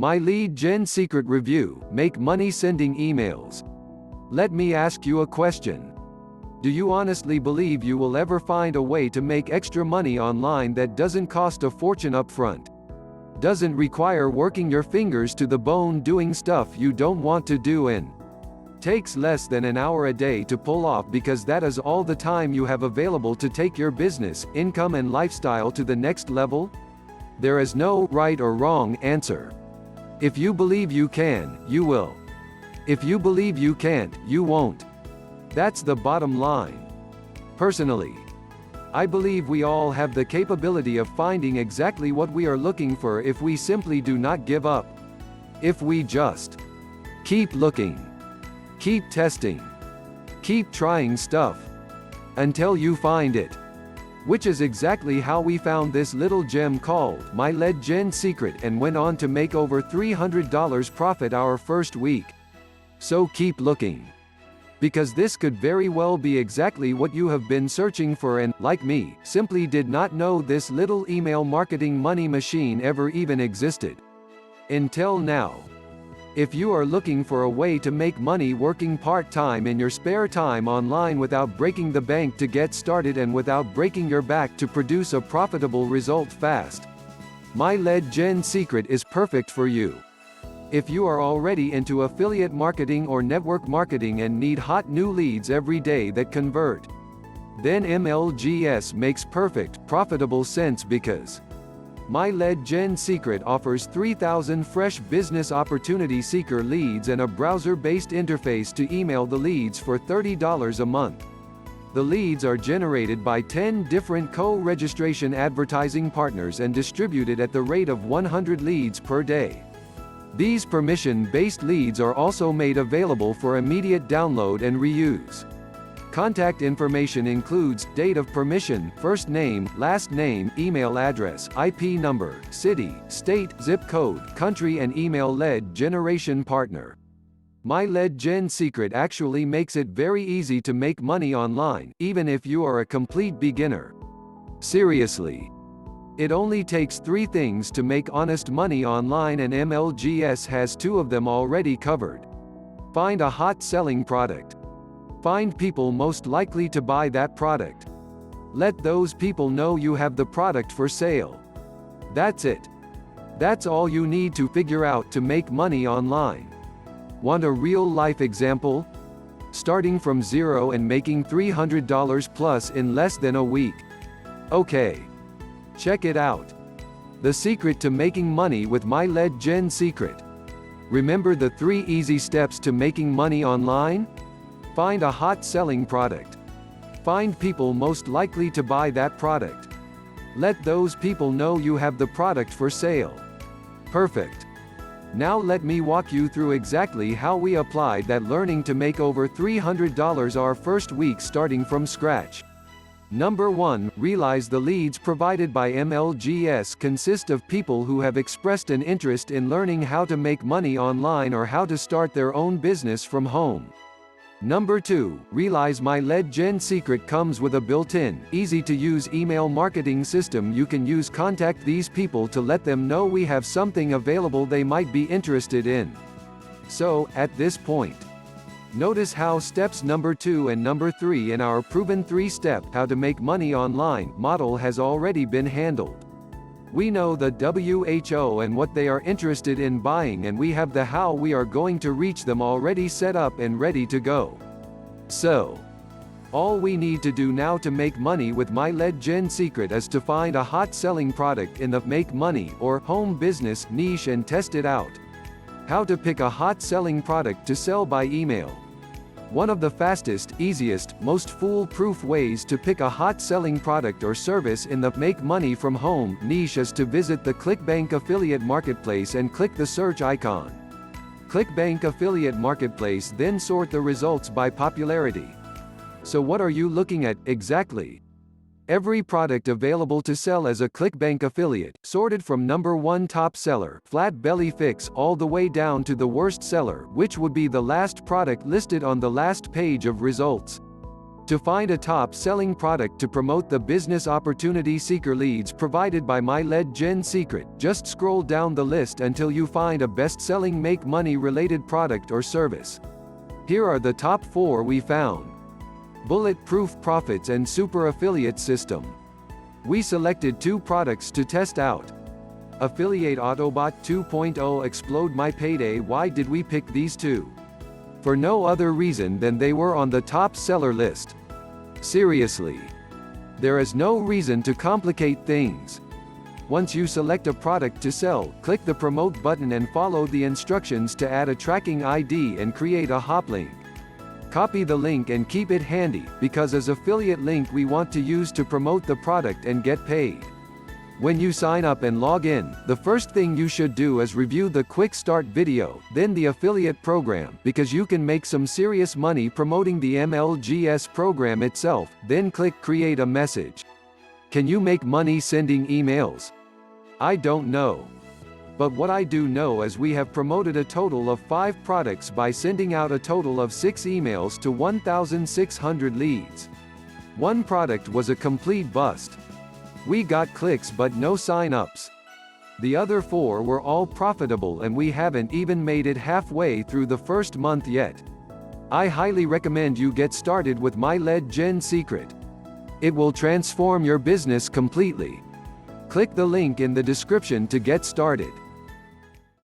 My LeadGen secret review: make money sending emails. Let me ask you a question. Do you honestly believe you will ever find a way to make extra money online that doesn't cost a fortune upfront? Doesn't require working your fingers to the bone doing stuff you don't want to do and takes less than an hour a day to pull off, because that is all the time you have available to take your business, income and lifestyle to the next level? There is no right or wrong answer. If you believe you can, you will. If you believe you can't, you won't. That's the bottom line. Personally, I believe we all have the capability of finding exactly what we are looking for if we simply do not give up. If we just keep looking, keep testing, keep trying stuff, until you find it. Which is exactly how we found this little gem called My LeadGen Secret and went on to make over $300 profit our first week. So keep looking. Because this could very well be exactly what you have been searching for and, like me, simply did not know this little email marketing money machine ever even existed. Until now. If you are looking for a way to make money working part-time in your spare time online without breaking the bank to get started and without breaking your back to produce a profitable result fast, My LeadGen Secret is perfect for you. If you are already into affiliate marketing or network marketing and need hot new leads every day that convert, then MLGS makes perfect, profitable sense, because My LeadGen Secret offers 3,000 fresh business opportunity seeker leads and a browser-based interface to email the leads for $30 a month. The leads are generated by 10 different co-registration advertising partners and distributed at the rate of 100 leads per day. These permission-based leads are also made available for immediate download and reuse. Contact information includes date of permission, first name, last name, email address, IP number, city, state, zip code, country and email lead generation partner. My LeadGen Secret actually makes it very easy to make money online, even if you are a complete beginner. Seriously. It only takes 3 things to make honest money online, and MLGS has 2 of them already covered. Find a hot selling product. Find people most likely to buy that product. Let those people know you have the product for sale. That's it. That's all you need to figure out to make money online. Want a real-life example? Starting from zero and making $300 plus in less than a week. Okay. Check it out. The secret to making money with My LeadGen Secret. Remember the 3 easy steps to making money online? Find a hot selling product. Find people most likely to buy that product. Let those people know you have the product for sale. Perfect. Now let me walk you through exactly how we applied that learning to make over $300 our first week starting from scratch. Number 1, realize the leads provided by MLGS consist of people who have expressed an interest in learning how to make money online or how to start their own business from home. Number 2, realize My LeadGen Secret comes with a built-in, easy-to-use email marketing system you can use. Contact these people to let them know we have something available they might be interested in. So, at this point, notice how steps number 2 and number 3 in our proven 3-step how to make money online model has already been handled. We know the WHO and what they are interested in buying, and we have the how we are going to reach them already set up and ready to go. So, all we need to do now to make money with My LeadGen Secret is to find a hot selling product in the make money or home business niche and test it out. How to pick a hot selling product to sell by email. One of the fastest, easiest, most foolproof ways to pick a hot selling product or service in the make money from home niche is to visit the ClickBank affiliate marketplace and click the search icon. ClickBank affiliate marketplace then sort the results by popularity. So what are you looking at exactly? Every product available to sell as a ClickBank affiliate, sorted from number 1 top seller, flat belly fix, all the way down to the worst seller, which would be the last product listed on the last page of results. To find a top-selling product to promote the business opportunity seeker leads provided by my LeadGen secret, just scroll down the list until you find a best-selling make money related product or service. Here are the top 4 we found. Bulletproof Profits and Super Affiliate System. We selected 2 products to test out. Affiliate Autobot 2.0 Explode My Payday. Why did we pick these 2? For no other reason than they were on the top seller list. Seriously. There is no reason to complicate things. Once you select a product to sell, click the promote button and follow the instructions to add a tracking ID and create a hoplink. Copy the link and keep it handy, because as affiliate link we want to use to promote the product and get paid. When you sign up and log in, the first thing you should do is review the quick start video, then the affiliate program, because you can make some serious money promoting the MLGS program itself, then click create a message. Can you make money sending emails? I don't know. But what I do know is we have promoted a total of 5 products by sending out a total of 6 emails to 1,600 leads. One product was a complete bust. We got clicks but no sign-ups. The other 4 were all profitable and we haven't even made it halfway through the first month yet. I highly recommend you get started with my LeadGen secret. It will transform your business completely. Click the link in the description to get started.